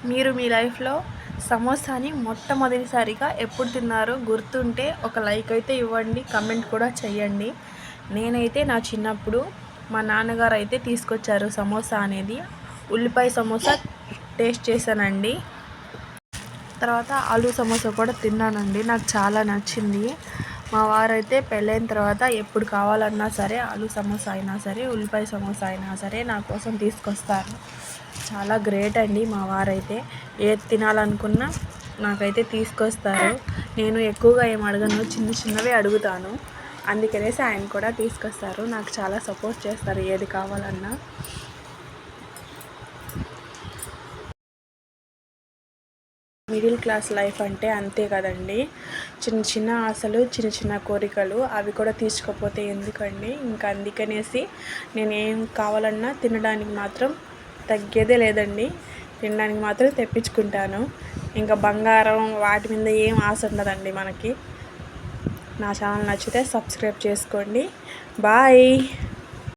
మీరు మీ లైఫ్లో సమోసాని మొట్టమొదటిసారిగా ఎప్పుడు తిన్నారో గుర్తుంటే ఒక లైక్ అయితే ఇవ్వండి, కమెంట్ కూడా చేయండి. నేనైతే నా చిన్నప్పుడు మా నాన్నగారు అయితే తీసుకొచ్చారు సమోసా అనేది. ఉల్లిపాయ సమోసా టేస్ట్ చేశానండి. తర్వాత ఆలూ సమోసా కూడా తిన్నానండి. నాకు చాలా నచ్చింది. మా వారైతే పెళ్ళైన తర్వాత ఎప్పుడు కావాలన్నా సరే ఆలూ సమోసా అయినా సరే, ఉల్లిపాయ సమోసా అయినా సరే నా కోసం తీసుకొస్తారు. చాలా గ్రేట్ అండి మా వారైతే. ఏది తినాలనుకున్నా నాకైతే తీసుకొస్తారు. నేను ఎక్కువగా ఏం అడగను, చిన్న చిన్నవే అడుగుతాను. అందుకనేసి ఆయన కూడా తీసుకొస్తారు. నాకు చాలా సపోర్ట్ చేస్తారు ఏది కావాలన్నా. మిడిల్ క్లాస్ లైఫ్ అంటే అంతే కదండి. చిన్న చిన్న ఆశలు, చిన్న చిన్న కోరికలు, అవి కూడా తీర్చుకోకపోతే ఎందుకండి. ఇంకా అందుకనేసి నేను ఏం కావాలన్నా తినడానికి మాత్రం తగ్గేదే లేదండి. తినడానికి మాత్రం తెప్పించుకుంటాను. ఇంకా బంగారం వాటి మీద ఏం ఆశ ఉండదండి మనకి. నా ఛానల్ నచ్చితే సబ్స్క్రైబ్ చేసుకోండి. బాయ్.